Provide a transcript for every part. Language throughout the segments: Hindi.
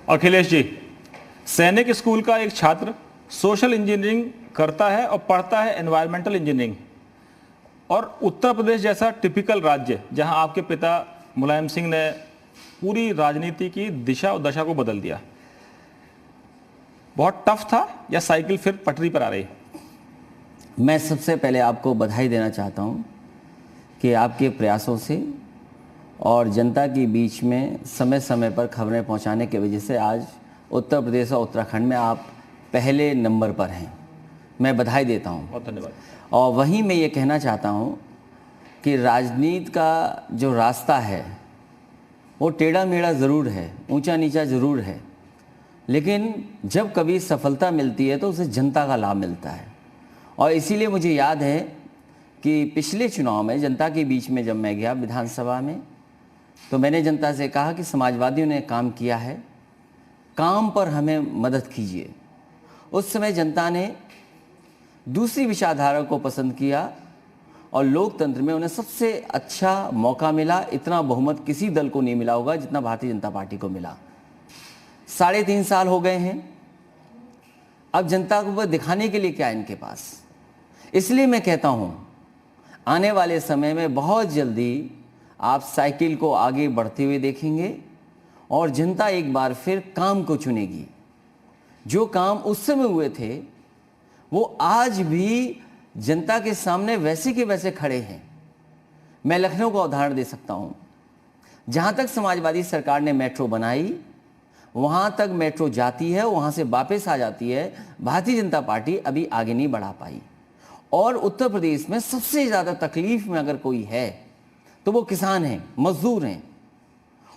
अखिलेश जी, सैनिक स्कूल का एक छात्र सोशल इंजीनियरिंग करता है और पढ़ता है एनवायरमेंटल इंजीनियरिंग, और उत्तर प्रदेश जैसा टिपिकल राज्य जहां आपके पिता मुलायम सिंह ने पूरी राजनीति की दिशा और दशा को बदल दिया, बहुत टफ था या साइकिल फिर पटरी पर आ रही? मैं सबसे पहले आपको बधाई देना चाहता हूं कि आपके प्रयासों से और जनता के बीच में समय समय पर खबरें पहुंचाने की वजह से आज उत्तर प्रदेश और उत्तराखंड में आप पहले नंबर पर हैं। मैं बधाई देता हूं। बहुत धन्यवाद। और वहीं मैं ये कहना चाहता हूं कि राजनीति का जो रास्ता है वो टेढ़ा मेढ़ा ज़रूर है, ऊंचा नीचा ज़रूर है, लेकिन जब कभी सफलता मिलती है तो उसे जनता का लाभ मिलता है। और इसीलिए मुझे याद है कि पिछले चुनाव में जनता के बीच में जब मैं गया विधानसभा में, तो मैंने जनता से कहा कि समाजवादियों ने काम किया है, काम पर हमें मदद कीजिए। उस समय जनता ने दूसरी विचारधारा को पसंद किया और लोकतंत्र में उन्हें सबसे अच्छा मौका मिला। इतना बहुमत किसी दल को नहीं मिला होगा जितना भारतीय जनता पार्टी को मिला। 3.5 साल हो गए हैं, अब जनता को दिखाने के लिए क्या इनके पास? इसलिए मैं कहता हूं आने वाले समय में बहुत जल्दी आप साइकिल को आगे बढ़ते हुए देखेंगे और जनता एक बार फिर काम को चुनेगी। जो काम उस समय हुए थे वो आज भी जनता के सामने वैसे के वैसे खड़े हैं। मैं लखनऊ का उदाहरण दे सकता हूं। जहां तक समाजवादी सरकार ने मेट्रो बनाई वहां तक मेट्रो जाती है, वहां से वापस आ जाती है। भारतीय जनता पार्टी अभी आगे नहीं बढ़ा पाई। और उत्तर प्रदेश में सबसे ज़्यादा तकलीफ में अगर कोई है तो वो किसान हैं, मजदूर हैं।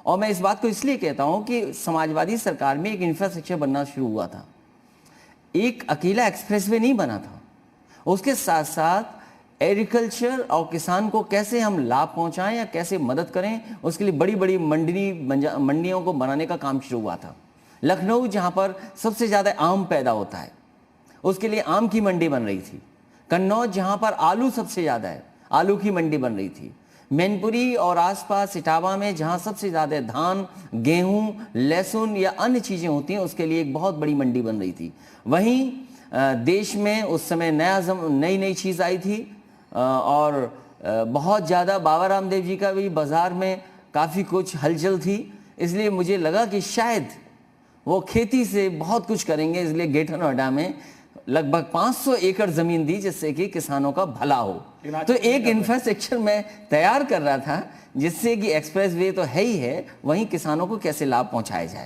और मैं इस बात को इसलिए कहता हूं कि समाजवादी सरकार में एक इंफ्रास्ट्रक्चर बनना शुरू हुआ था। एक अकेला एक्सप्रेसवे नहीं बना था, उसके साथ साथ एग्रीकल्चर और किसान को कैसे हम लाभ पहुंचाएं या कैसे मदद करें, उसके लिए बड़ी बड़ी मंडियों को बनाने का काम शुरू हुआ था। लखनऊ जहां पर सबसे ज़्यादा आम पैदा होता है, उसके लिए आम की मंडी बन रही थी। कन्नौज जहां पर आलू सबसे ज़्यादा है, आलू की मंडी बन रही थी। मैनपुरी और आसपास इटावा में जहां सबसे ज़्यादा धान, गेहूं, लहसुन या अन्य चीज़ें होती हैं, उसके लिए एक बहुत बड़ी मंडी बन रही थी। वहीं देश में उस समय नई चीज़ आई थी और बहुत ज़्यादा बाबा रामदेव जी का भी बाज़ार में काफ़ी कुछ हलचल थी। इसलिए मुझे लगा कि शायद वो खेती से बहुत कुछ करेंगे, इसलिए ग्रेटर नोएडा में लगभग 500 एकड़ ज़मीन दी जिससे कि किसानों का भला हो। तो एक इंफ्रास्ट्रक्चर मैं तैयार कर रहा था जिससे कि एक्सप्रेसवे तो है ही है, वहीं किसानों को कैसे लाभ पहुंचाया जाए।